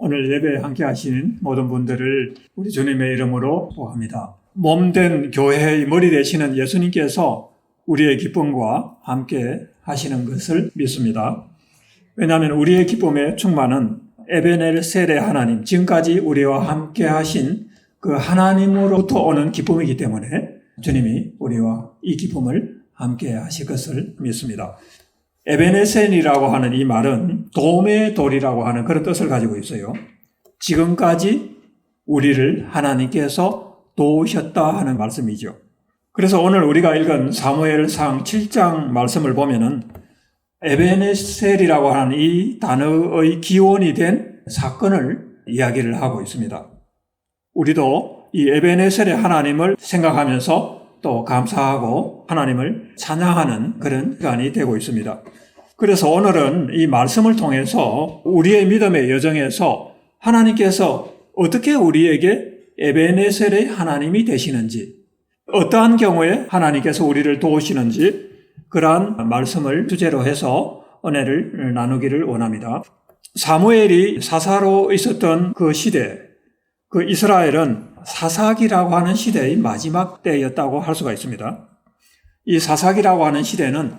오늘 예배에 함께 하시는 모든 분들을 우리 주님의 이름으로 호합니다. 몸된 교회의 머리 되시는 예수님께서 우리의 기쁨과 함께 하시는 것을 믿습니다. 왜냐하면 우리의 기쁨의 충만은 에베네셀의 하나님, 지금까지 우리와 함께 하신 그 하나님으로부터 오는 기쁨이기 때문에 주님이 우리와 이 기쁨을 함께 하실 것을 믿습니다. 에베네셀이라고 하는 이 말은 도움의 돌이라고 하는 그런 뜻을 가지고 있어요. 지금까지 우리를 하나님께서 도우셨다 하는 말씀이죠. 그래서 오늘 우리가 읽은 사무엘상 7장 말씀을 보면은 에베네셀이라고 하는 이 단어의 기원이 된 사건을 이야기를 하고 있습니다. 우리도 이 에베네셀의 하나님을 생각하면서 또 감사하고 하나님을 찬양하는 그런 시간이 되고 있습니다. 그래서 오늘은 이 말씀을 통해서 우리의 믿음의 여정에서 하나님께서 어떻게 우리에게 에베네셀의 하나님이 되시는지, 어떠한 경우에 하나님께서 우리를 도우시는지 그러한 말씀을 주제로 해서 은혜를 나누기를 원합니다. 사무엘이 사사로 있었던 그 시대, 그 이스라엘은 사사기라고 하는 시대의 마지막 때였다고 할 수가 있습니다. 이 사사기라고 하는 시대는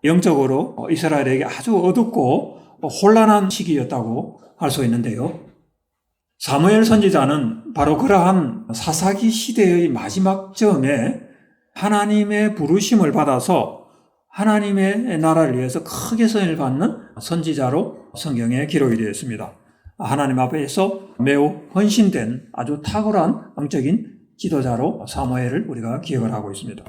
영적으로 이스라엘에게 아주 어둡고 혼란한 시기였다고 할 수 있는데요. 사무엘 선지자는 바로 그러한 사사기 시대의 마지막 즈음에 하나님의 부르심을 받아서 하나님의 나라를 위해서 크게 쓰임을 받는 선지자로 성경에 기록이 되어 있습니다. 하나님 앞에서 매우 헌신된 아주 탁월한 영적인 지도자로 사무엘을 우리가 기억을 하고 있습니다.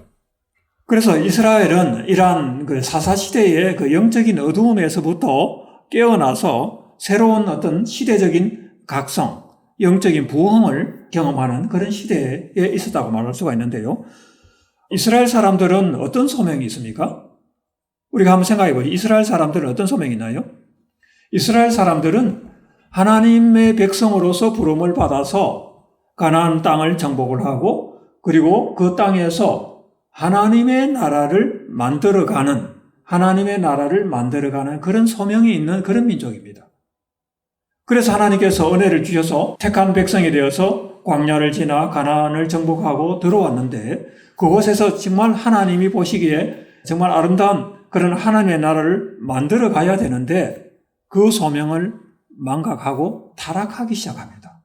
그래서 이스라엘은 이러한 그 사사시대의 그 영적인 어두움에서부터 깨어나서 새로운 어떤 시대적인 각성, 영적인 부흥을 경험하는 그런 시대에 있었다고 말할 수가 있는데요. 이스라엘 사람들은 어떤 소명이 있습니까? 우리가 한번 생각해 보죠. 이스라엘 사람들은 어떤 소명이 있나요? 이스라엘 사람들은 하나님의 백성으로서 부름을 받아서 가나안 땅을 정복을 하고 그리고 그 땅에서 하나님의 나라를 만들어가는 그런 소명이 있는 그런 민족입니다. 그래서 하나님께서 은혜를 주셔서 택한 백성이 되어서 광야를 지나 가나안을 정복하고 들어왔는데 그곳에서 정말 하나님이 보시기에 정말 아름다운 그런 하나님의 나라를 만들어 가야 되는데 그 소명을 망각하고 타락하기 시작합니다.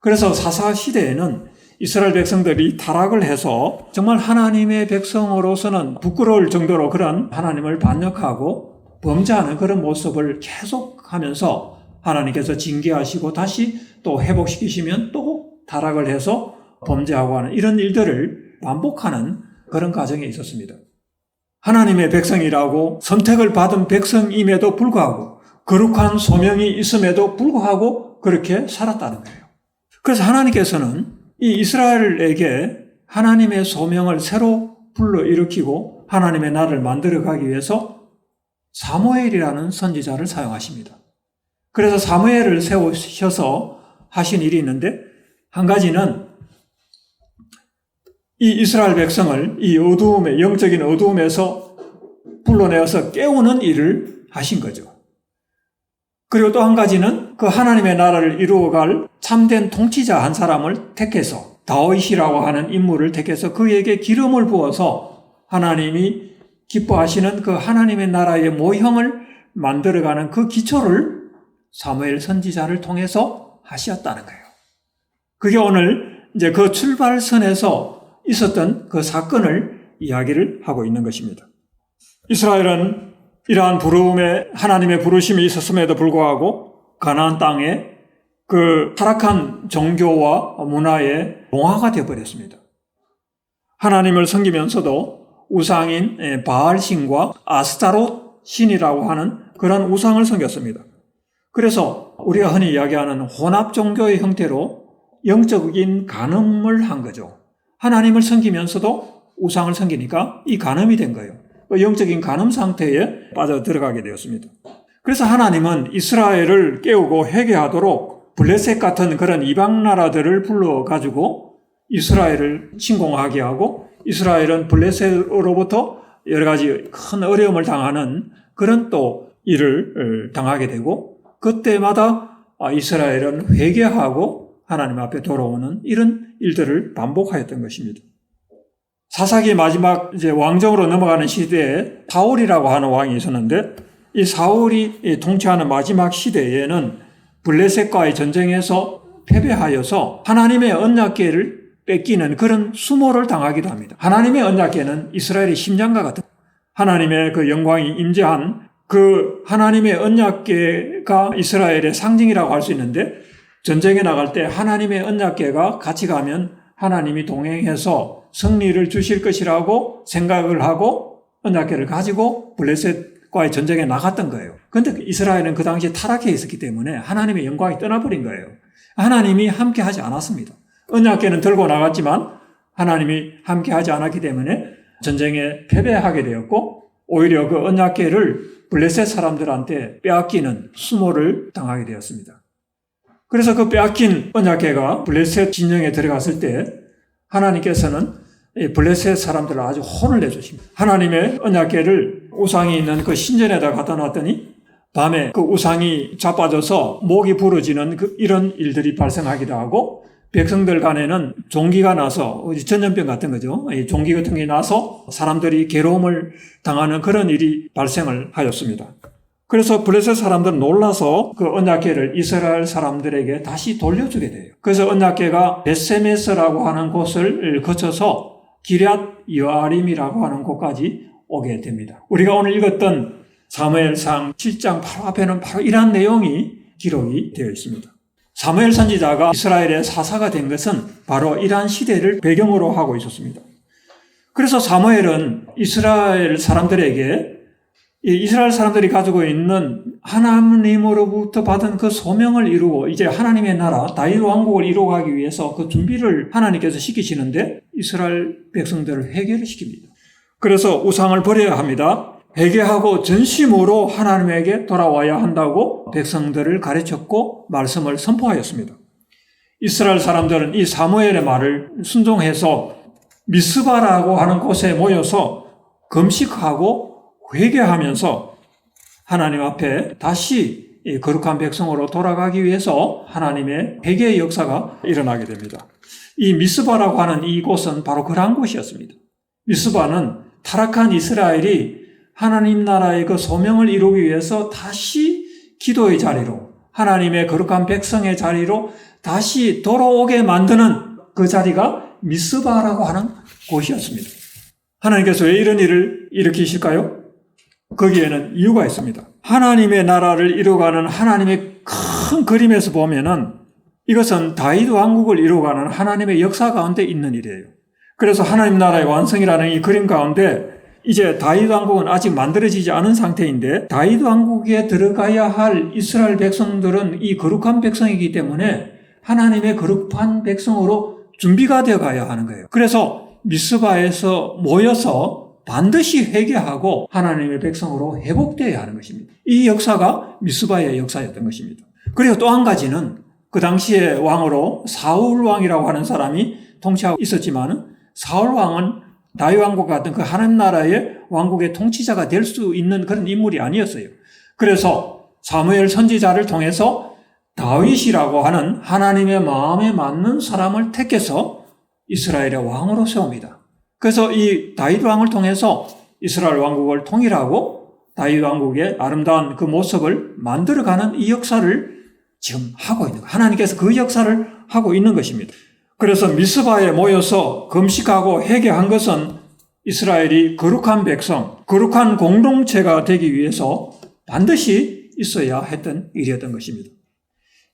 그래서 사사 시대에는 이스라엘 백성들이 타락을 해서 정말 하나님의 백성으로서는 부끄러울 정도로 그런 하나님을 반역하고 범죄하는 그런 모습을 계속하면서 하나님께서 징계하시고 다시 또 회복시키시면 또 타락을 해서 범죄하고 하는 이런 일들을 반복하는 그런 과정에 있었습니다. 하나님의 백성이라고 선택을 받은 백성임에도 불구하고 거룩한 소명이 있음에도 불구하고 그렇게 살았다는 거예요. 그래서 하나님께서는 이 이스라엘에게 하나님의 소명을 새로 불러일으키고 하나님의 나라를 만들어가기 위해서 사무엘이라는 선지자를 사용하십니다. 그래서 사무엘을 세우셔서 하신 일이 있는데 한 가지는 이 이스라엘 백성을 이 어두움의 영적인 어두움에서 불러내어서 깨우는 일을 하신 거죠. 그리고 또 한 가지는 그 하나님의 나라를 이루어갈 참된 통치자 한 사람을 택해서 다윗이라고 하는 인물을 택해서 그에게 기름을 부어서 하나님이 기뻐하시는 그 하나님의 나라의 모형을 만들어가는 그 기초를 사무엘 선지자를 통해서 하셨다는 거예요. 그게 오늘 이제 그 출발선에서 있었던 그 사건을 이야기를 하고 있는 것입니다. 이스라엘은 이러한 부름에 하나님의 부르심이 있었음에도 불구하고 가나안 땅에 그 타락한 종교와 문화에 동화가 되어버렸습니다. 하나님을 섬기면서도 우상인 바알 신과 아스타롯 신이라고 하는 그런 우상을 섬겼습니다. 그래서 우리가 흔히 이야기하는 혼합 종교의 형태로 영적인 간음을 한 거죠. 하나님을 섬기면서도 우상을 섬기니까 이 간음이 된 거예요. 영적인 간음 상태에 빠져 들어가게 되었습니다. 그래서 하나님은 이스라엘을 깨우고 회개하도록 블레셋 같은 그런 이방 나라들을 불러가지고 이스라엘을 침공하게 하고 이스라엘은 블레셋으로부터 여러 가지 큰 어려움을 당하는 그런 또 일을 당하게 되고 그때마다 이스라엘은 회개하고 하나님 앞에 돌아오는 이런 일들을 반복하였던 것입니다. 사사기 마지막 왕정으로 넘어가는 시대에 사울이라고 하는 왕이 있었는데 이 사울이 통치하는 마지막 시대에는 블레셋과의 전쟁에서 패배하여서 하나님의 언약궤를 뺏기는 그런 수모를 당하기도 합니다. 하나님의 언약궤는 이스라엘의 심장과 같은 하나님의 그 영광이 임재한 그 하나님의 언약궤가 이스라엘의 상징이라고 할 수 있는데 전쟁에 나갈 때 하나님의 언약궤가 같이 가면 하나님이 동행해서 승리를 주실 것이라고 생각을 하고 언약궤를 가지고 블레셋과의 전쟁에 나갔던 거예요. 그런데 이스라엘은 그 당시에 타락해 있었기 때문에 하나님의 영광이 떠나버린 거예요. 하나님이 함께 하지 않았습니다. 언약궤는 들고 나갔지만 하나님이 함께 하지 않았기 때문에 전쟁에 패배하게 되었고 오히려 그 언약궤를 블레셋 사람들한테 빼앗기는 수모를 당하게 되었습니다. 그래서 그 빼앗긴 언약궤가 블레셋 진영에 들어갔을 때 하나님께서는 블레셋 사람들을 아주 혼을 내주십니다. 하나님의 언약궤를 우상이 있는 그 신전에다 갖다 놨더니 밤에 그 우상이 자빠져서 목이 부러지는 이런 일들이 발생하기도 하고 백성들 간에는 종기가 나서 전염병 같은 거죠. 종기 같은 게 나서 사람들이 괴로움을 당하는 그런 일이 발생을 하였습니다. 그래서 블레셋 사람들은 놀라서 그 언약궤를 이스라엘 사람들에게 다시 돌려주게 돼요. 그래서 언약궤가 베세메스라고 하는 곳을 거쳐서 기럇 여아림이라고 하는 곳까지 오게 됩니다. 우리가 오늘 읽었던 사무엘상 7장 바로 앞에는 바로 이러한 내용이 기록이 되어 있습니다. 사무엘 선지자가 이스라엘의 사사가 된 것은 바로 이러한 시대를 배경으로 하고 있었습니다. 그래서 사무엘은 이스라엘 사람들에게 이스라엘 사람들이 가지고 있는 하나님으로부터 받은 그 소명을 이루고 이제 하나님의 나라 다윗 왕국을 이루어가기 위해서 그 준비를 하나님께서 시키시는데 이스라엘 백성들을 회개를 시킵니다. 그래서 우상을 버려야 합니다. 회개하고 전심으로 하나님에게 돌아와야 한다고 백성들을 가르쳤고 말씀을 선포하였습니다. 이스라엘 사람들은 이 사무엘의 말을 순종해서 미스바라고 하는 곳에 모여서 금식하고 회개하면서 하나님 앞에 다시 거룩한 백성으로 돌아가기 위해서 하나님의 회개의 역사가 일어나게 됩니다. 이 미스바라고 하는 이곳은 바로 그러한 곳이었습니다. 미스바는 타락한 이스라엘이 하나님 나라의 그 소명을 이루기 위해서 다시 기도의 자리로 하나님의 거룩한 백성의 자리로 다시 돌아오게 만드는 그 자리가 미스바라고 하는 곳이었습니다. 하나님께서 왜 이런 일을 일으키실까요? 거기에는 이유가 있습니다. 하나님의 나라를 이루어가는 하나님의 큰 그림에서 보면은 이것은 다윗 왕국을 이루어가는 하나님의 역사 가운데 있는 일이에요. 그래서 하나님 나라의 완성이라는 이 그림 가운데 이제 다윗 왕국은 아직 만들어지지 않은 상태인데 다윗 왕국에 들어가야 할 이스라엘 백성들은 이 거룩한 백성이기 때문에 하나님의 거룩한 백성으로 준비가 되어 가야 하는 거예요. 그래서 미스바에서 모여서 반드시 회개하고 하나님의 백성으로 회복되어야 하는 것입니다. 이 역사가 미스바의 역사였던 것입니다. 그리고 또 한 가지는 그 당시의 왕으로 사울 왕이라고 하는 사람이 통치하고 있었지만 사울 왕은 다윗 왕국 같은 그 하나님 나라의 왕국의 통치자가 될 수 있는 그런 인물이 아니었어요. 그래서 사무엘 선지자를 통해서 다윗이라고 하는 하나님의 마음에 맞는 사람을 택해서 이스라엘의 왕으로 세웁니다. 그래서 이 다윗 왕을 통해서 이스라엘 왕국을 통일하고 다윗 왕국의 아름다운 그 모습을 만들어가는 이 역사를 지금 하고 있는 거예요. 하나님께서 그 역사를 하고 있는 것입니다. 그래서 미스바에 모여서 금식하고 회개한 것은 이스라엘이 거룩한 백성, 거룩한 공동체가 되기 위해서 반드시 있어야 했던 일이었던 것입니다.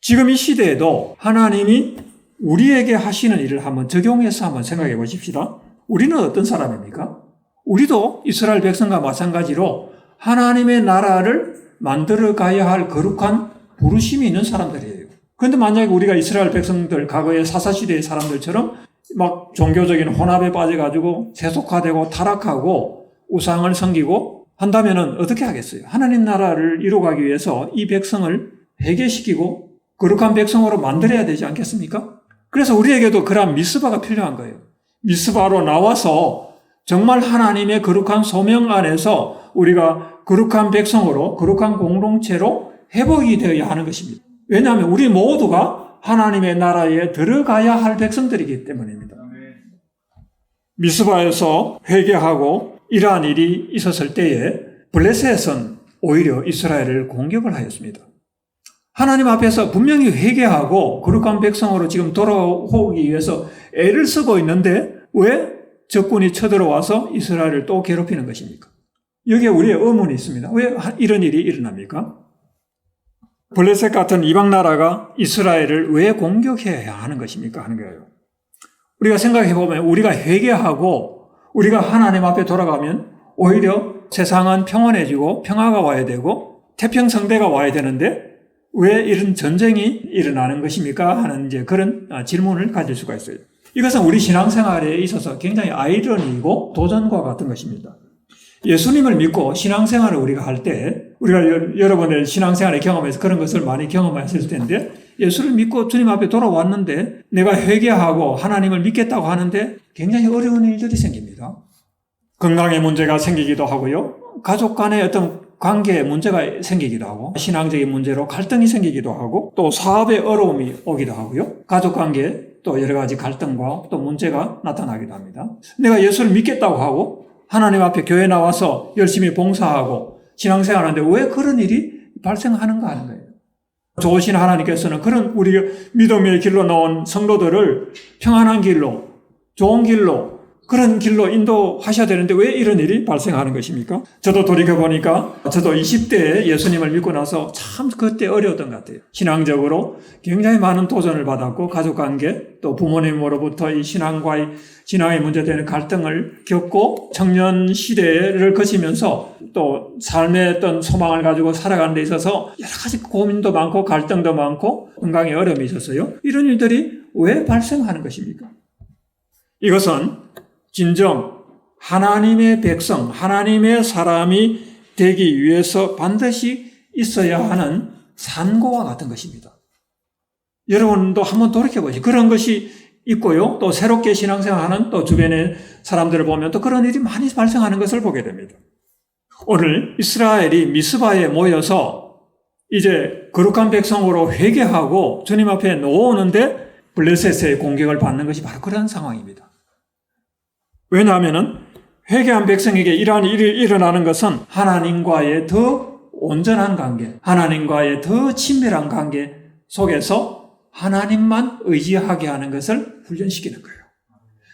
지금 이 시대에도 하나님이 우리에게 하시는 일을 한번 적용해서 한번 생각해 보십시다. 우리는 어떤 사람입니까? 우리도 이스라엘 백성과 마찬가지로 하나님의 나라를 만들어 가야 할 거룩한 부르심이 있는 사람들이에요. 그런데 만약에 우리가 이스라엘 백성들, 과거의 사사시대의 사람들처럼 막 종교적인 혼합에 빠져가지고 세속화되고 타락하고 우상을 섬기고 한다면 어떻게 하겠어요? 하나님 나라를 이루어가기 위해서 이 백성을 회개시키고 거룩한 백성으로 만들어야 되지 않겠습니까? 그래서 우리에게도 그러한 미스바가 필요한 거예요. 미스바로 나와서 정말 하나님의 거룩한 소명 안에서 우리가 거룩한 백성으로, 거룩한 공동체로 회복이 되어야 하는 것입니다. 왜냐하면 우리 모두가 하나님의 나라에 들어가야 할 백성들이기 때문입니다. 미스바에서 회개하고 이러한 일이 있었을 때에 블레셋은 오히려 이스라엘을 공격을 하였습니다. 하나님 앞에서 분명히 회개하고 거룩한 백성으로 지금 돌아오기 위해서 애를 쓰고 있는데 왜 적군이 쳐들어와서 이스라엘을 또 괴롭히는 것입니까? 여기에 우리의 의문이 있습니다. 왜 이런 일이 일어납니까? 블레셋 같은 이방 나라가 이스라엘을 왜 공격해야 하는 것입니까? 하는 거예요. 우리가 생각해 보면 우리가 회개하고 우리가 하나님 앞에 돌아가면 오히려 세상은 평온해지고 평화가 와야 되고 태평성대가 와야 되는데 왜 이런 전쟁이 일어나는 것입니까? 하는 이제 그런 질문을 가질 수가 있어요. 이것은 우리 신앙생활에 있어서 굉장히 아이러니이고 도전과 같은 것입니다. 예수님을 믿고 신앙생활을 우리가 할 때 우리가 여러분의 신앙생활의 경험에서 그런 것을 많이 경험하셨을 텐데 예수를 믿고 주님 앞에 돌아왔는데 내가 회개하고 하나님을 믿겠다고 하는데 굉장히 어려운 일들이 생깁니다. 건강에 문제가 생기기도 하고요. 가족 간의 어떤 관계에 문제가 생기기도 하고 신앙적인 문제로 갈등이 생기기도 하고 또 사업에 어려움이 오기도 하고요. 가족 관계에 또 여러 가지 갈등과 또 문제가 나타나기도 합니다. 내가 예수를 믿겠다고 하고 하나님 앞에 교회 나와서 열심히 봉사하고 신앙생활하는데 왜 그런 일이 발생하는가 하는 거예요. 좋으신 하나님께서는 그런 우리 믿음의 길로 나온 성도들을 평안한 길로, 좋은 길로, 그런 길로 인도하셔야 되는데 왜 이런 일이 발생하는 것입니까? 저도 돌이켜보니까 저도 20대에 예수님을 믿고 나서 참 그때 어려웠던 것 같아요. 신앙적으로 굉장히 많은 도전을 받았고 가족관계 또 부모님으로부터 이 신앙의 문제되는 갈등을 겪고 청년 시대를 거치면서 또 삶의 어떤 소망을 가지고 살아가는 데 있어서 여러 가지 고민도 많고 갈등도 많고 건강에 어려움이 있었어요. 이런 일들이 왜 발생하는 것입니까? 이것은 진정 하나님의 백성, 하나님의 사람이 되기 위해서 반드시 있어야 하는 산고와 같은 것입니다. 여러분도 한번 돌이켜보시죠. 그런 것이 있고요. 또 새롭게 신앙생활하는 또 주변의 사람들을 보면 또 그런 일이 많이 발생하는 것을 보게 됩니다. 오늘 이스라엘이 미스바에 모여서 이제 거룩한 백성으로 회개하고 주님 앞에 놓아오는데 블레셋의 공격을 받는 것이 바로 그런 상황입니다. 왜냐하면 회개한 백성에게 이러한 일이 일어나는 것은 하나님과의 더 온전한 관계, 하나님과의 더 친밀한 관계 속에서 하나님만 의지하게 하는 것을 훈련시키는 거예요.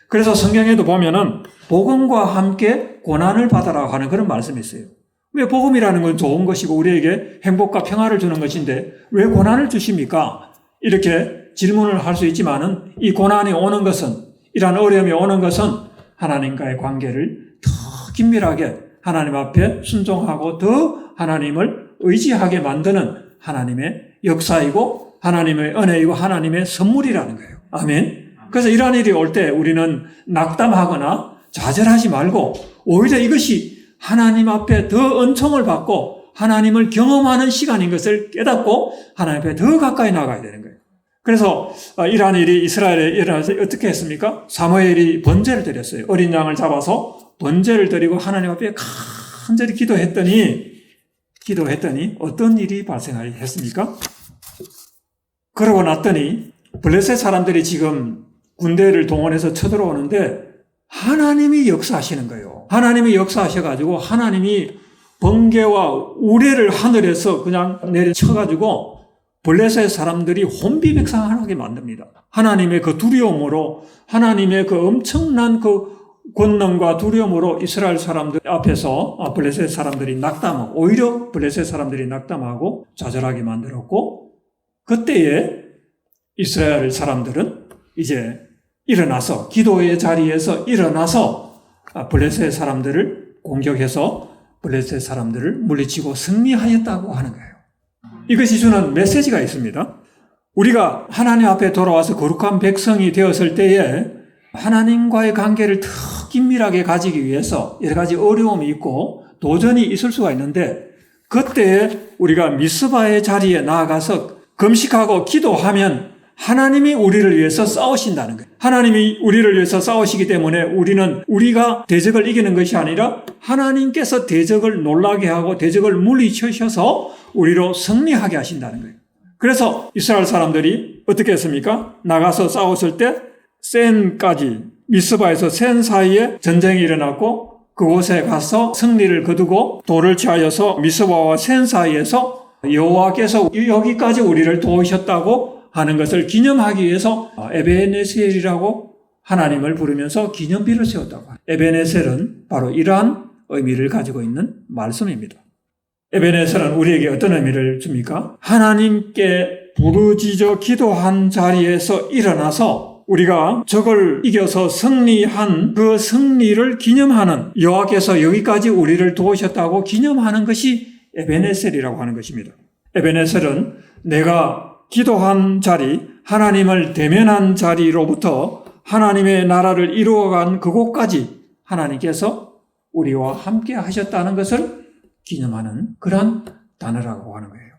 그래서 성경에도 보면은 복음과 함께 고난을 받아라 하는 그런 말씀이 있어요. 왜 복음이라는 건 좋은 것이고 우리에게 행복과 평화를 주는 것인데 왜 고난을 주십니까? 이렇게 질문을 할 수 있지만은 이 고난이 오는 것은, 이러한 어려움이 오는 것은 하나님과의 관계를 더 긴밀하게 하나님 앞에 순종하고 더 하나님을 의지하게 만드는 하나님의 역사이고 하나님의 은혜이고 하나님의 선물이라는 거예요. 아멘. 그래서 이러한 일이 올 때 우리는 낙담하거나 좌절하지 말고 오히려 이것이 하나님 앞에 더 은총을 받고 하나님을 경험하는 시간인 것을 깨닫고 하나님 앞에 더 가까이 나가야 되는 거예요. 그래서 이러한 일이 이스라엘에 일어나서 어떻게 했습니까? 사무엘이 번제를 드렸어요. 어린 양을 잡아서 번제를 드리고 하나님 앞에 간절히 기도했더니 어떤 일이 발생했습니까? 그러고 났더니 블레셋 사람들이 지금 군대를 동원해서 쳐들어오는데 하나님이 역사하시는 거예요. 하나님이 역사하셔가지고 하나님이 번개와 우레를 하늘에서 그냥 내려쳐가지고 블레셋 사람들이 혼비백산하게 만듭니다. 하나님의 그 두려움으로, 하나님의 그 엄청난 그 권능과 두려움으로 이스라엘 사람들 앞에서 블레셋 사람들이 낙담하고, 오히려 블레셋 사람들이 낙담하고 좌절하게 만들었고, 그때에 이스라엘 사람들은 이제 일어나서, 기도의 자리에서 일어나서 블레셋 사람들을 공격해서 블레셋 사람들을 물리치고 승리하였다고 하는 거예요. 이것이 주는 메시지가 있습니다. 우리가 하나님 앞에 돌아와서 거룩한 백성이 되었을 때에 하나님과의 관계를 더 긴밀하게 가지기 위해서 여러 가지 어려움이 있고 도전이 있을 수가 있는데 그때에 우리가 미스바의 자리에 나아가서 금식하고 기도하면 하나님이 우리를 위해서 싸우신다는 거예요. 하나님이 우리를 위해서 싸우시기 때문에 우리는 우리가 대적을 이기는 것이 아니라 하나님께서 대적을 놀라게 하고 대적을 물리치셔서 우리로 승리하게 하신다는 거예요. 그래서 이스라엘 사람들이 어떻게 했습니까? 나가서 싸웠을 때 센까지, 미스바에서 센 사이에 전쟁이 일어났고 그곳에 가서 승리를 거두고 돌을 취하여서 미스바와 센 사이에서 여호와께서 여기까지 우리를 도우셨다고 하는 것을 기념하기 위해서 에베네셀이라고 하나님을 부르면서 기념비를 세웠다고 합니다. 에베네셀은 바로 이러한 의미를 가지고 있는 말씀입니다. 에베네셀은 우리에게 어떤 의미를 줍니까? 하나님께 부르짖어 기도한 자리에서 일어나서 우리가 적을 이겨서 승리한 그 승리를 기념하는, 여호와께서 여기까지 우리를 도우셨다고 기념하는 것이 에베네셀이라고 하는 것입니다. 에베네셀은 내가 기도한 자리, 하나님을 대면한 자리로부터 하나님의 나라를 이루어간 그곳까지 하나님께서 우리와 함께 하셨다는 것을 기념하는 그런 단어라고 하는 거예요.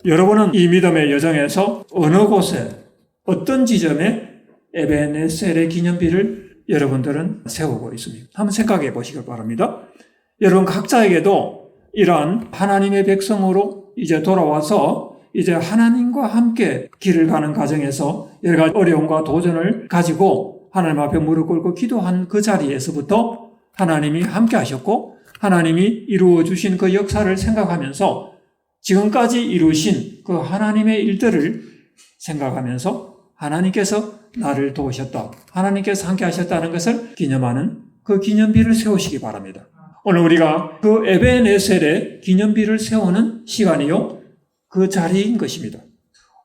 여러분은 이 믿음의 여정에서 어느 곳에, 어떤 지점에 에베네셀의 기념비를 여러분들은 세우고 있습니다. 한번 생각해 보시길 바랍니다. 여러분 각자에게도 이러한 하나님의 백성으로 이제 돌아와서 이제 하나님과 함께 길을 가는 과정에서 여러 가지 어려움과 도전을 가지고 하나님 앞에 무릎 꿇고 기도한 그 자리에서부터 하나님이 함께 하셨고 하나님이 이루어 주신 그 역사를 생각하면서 지금까지 이루신 그 하나님의 일들을 생각하면서 하나님께서 나를 도우셨다, 하나님께서 함께 하셨다는 것을 기념하는 그 기념비를 세우시기 바랍니다. 오늘 우리가 그 에베네셀의 기념비를 세우는 시간이요, 그 자리인 것입니다.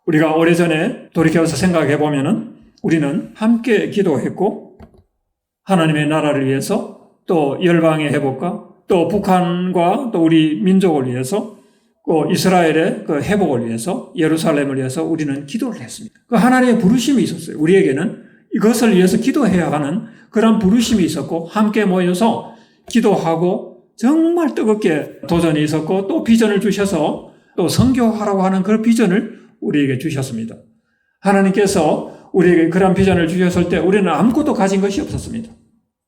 우리가 오래전에 돌이켜서 생각해 보면은 우리는 함께 기도했고 하나님의 나라를 위해서 또 열방의 회복과 또 북한과 또 우리 민족을 위해서 또 이스라엘의 그 회복을 위해서 예루살렘을 위해서 우리는 기도를 했습니다. 그 하나님의 부르심이 있었어요. 우리에게는 이것을 위해서 기도해야 하는 그런 부르심이 있었고 함께 모여서 기도하고 정말 뜨겁게 도전이 있었고 또 비전을 주셔서 또 선교하라고 하는 그런 비전을 우리에게 주셨습니다. 하나님께서 우리에게 그런 비전을 주셨을 때 우리는 아무것도 가진 것이 없었습니다.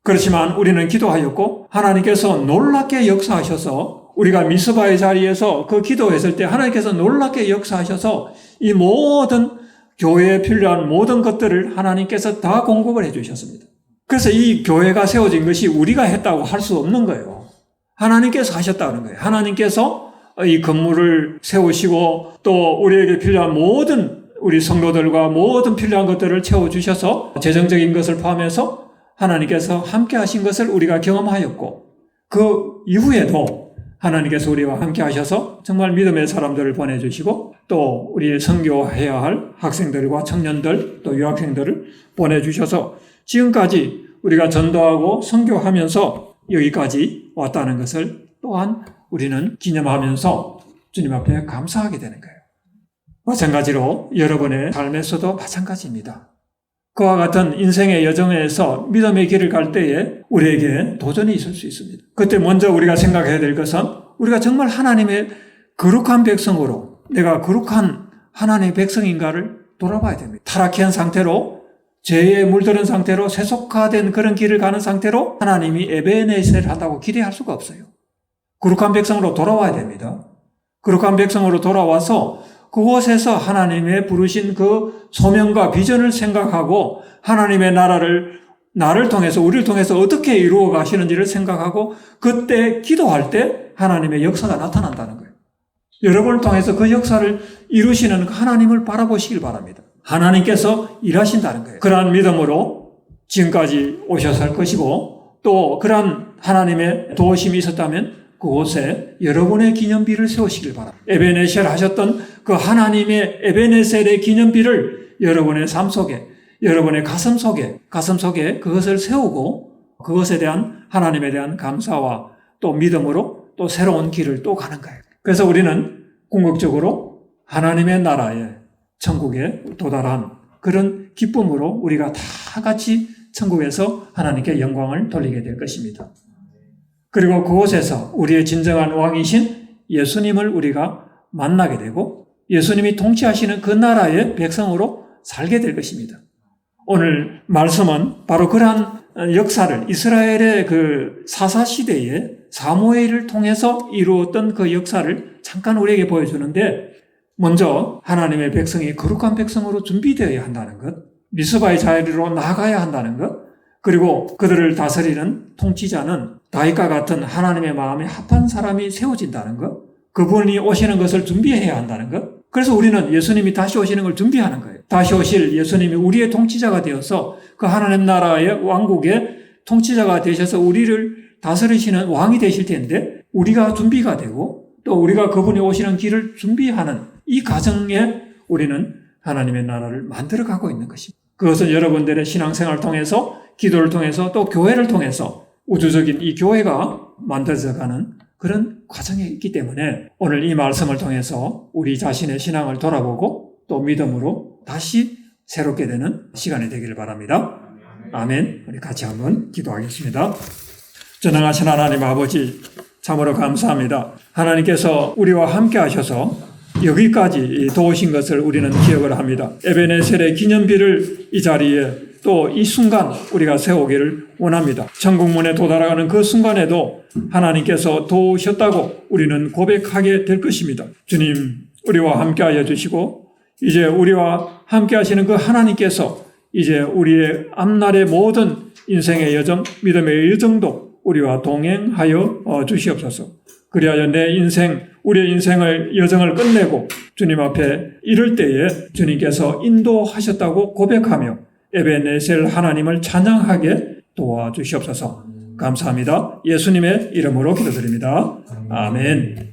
그렇지만 우리는 기도하였고 하나님께서 놀랍게 역사하셔서 우리가 미스바의 자리에서 그 기도했을 때 하나님께서 놀랍게 역사하셔서 이 모든 교회에 필요한 모든 것들을 하나님께서 다 공급을 해주셨습니다. 그래서 이 교회가 세워진 것이 우리가 했다고 할 수 없는 거예요. 하나님께서 하셨다는 거예요. 하나님께서 이 건물을 세우시고 또 우리에게 필요한 모든 우리 성도들과 모든 필요한 것들을 채워주셔서 재정적인 것을 포함해서 하나님께서 함께 하신 것을 우리가 경험하였고 그 이후에도 하나님께서 우리와 함께 하셔서 정말 믿음의 사람들을 보내주시고 또 우리의 선교해야 할 학생들과 청년들 또 유학생들을 보내주셔서 지금까지 우리가 전도하고 선교하면서 여기까지 왔다는 것을 또한 우리는 기념하면서 주님 앞에 감사하게 되는 거예요. 마찬가지로 여러분의 삶에서도 마찬가지입니다. 그와 같은 인생의 여정에서 믿음의 길을 갈 때에 우리에게 도전이 있을 수 있습니다. 그때 먼저 우리가 생각해야 될 것은 우리가 정말 하나님의 거룩한 백성으로 내가 거룩한 하나님의 백성인가를 돌아봐야 됩니다. 타락한 상태로 죄에 물들은 상태로 세속화된 그런 길을 가는 상태로 하나님이 에베네셀을 한다고 기대할 수가 없어요. 거룩한 백성으로 돌아와야 됩니다. 거룩한 백성으로 돌아와서 그곳에서 하나님의 부르신 그 소명과 비전을 생각하고 하나님의 나를 통해서 우리를 통해서 어떻게 이루어 가시는지를 생각하고 그때 기도할 때 하나님의 역사가 나타난다는 거예요. 여러분을 통해서 그 역사를 이루시는 하나님을 바라보시길 바랍니다. 하나님께서 일하신다는 거예요. 그러한 믿음으로 지금까지 오셔서 할 것이고 또 그러한 하나님의 도우심이 있었다면 그곳에 여러분의 기념비를 세우시길 바랍니다. 에베네셀 하셨던 그 하나님의 에베네셀의 기념비를 여러분의 삶 속에, 여러분의 가슴 속에 그것을 세우고 그것에 대한 하나님에 대한 감사와 또 믿음으로 또 새로운 길을 또 가는 거예요. 그래서 우리는 궁극적으로 하나님의 나라에 천국에 도달한 그런 기쁨으로 우리가 다 같이 천국에서 하나님께 영광을 돌리게 될 것입니다. 그리고 그곳에서 우리의 진정한 왕이신 예수님을 우리가 만나게 되고 예수님이 통치하시는 그 나라의 백성으로 살게 될 것입니다. 오늘 말씀은 바로 그러한 역사를 이스라엘의 그 사사시대에 사무엘을 통해서 이루었던 그 역사를 잠깐 우리에게 보여주는데 먼저 하나님의 백성이 거룩한 백성으로 준비되어야 한다는 것, 미스바의 자리로 나가야 한다는 것, 그리고 그들을 다스리는 통치자는 다윗과 같은 하나님의 마음에 합한 사람이 세워진다는 것, 그분이 오시는 것을 준비해야 한다는 것. 그래서 우리는 예수님이 다시 오시는 걸 준비하는 거예요. 다시 오실 예수님이 우리의 통치자가 되어서 그 하나님 나라의 왕국의 통치자가 되셔서 우리를 다스리시는 왕이 되실 텐데, 우리가 준비가 되고 또 우리가 그분이 오시는 길을 준비하는 이 과정에 우리는 하나님의 나라를 만들어가고 있는 것입니다. 그것은 여러분들의 신앙생활을 통해서, 기도를 통해서, 또 교회를 통해서 우주적인 이 교회가 만들어져가는 그런 과정에 있기 때문에 오늘 이 말씀을 통해서 우리 자신의 신앙을 돌아보고 또 믿음으로 다시 새롭게 되는 시간이 되기를 바랍니다. 아멘. 우리 같이 한번 기도하겠습니다. 전능하신 하나님 아버지, 참으로 감사합니다. 하나님께서 우리와 함께 하셔서 여기까지 도우신 것을 우리는 기억을 합니다. 에베네셀의 기념비를 이 자리에 또 이 순간 우리가 세우기를 원합니다. 천국문에 도달하는 그 순간에도 하나님께서 도우셨다고 우리는 고백하게 될 것입니다. 주님, 우리와 함께 하여 주시고 이제 우리와 함께 하시는 그 하나님께서 이제 우리의 앞날의 모든 인생의 여정, 믿음의 여정도 우리와 동행하여 주시옵소서. 그리하여 내 인생, 우리의 인생을 여정을 끝내고 주님 앞에 이를 때에 주님께서 인도하셨다고 고백하며 에베네셀 하나님을 찬양하게 도와주시옵소서. 감사합니다. 예수님의 이름으로 기도드립니다. 아멘.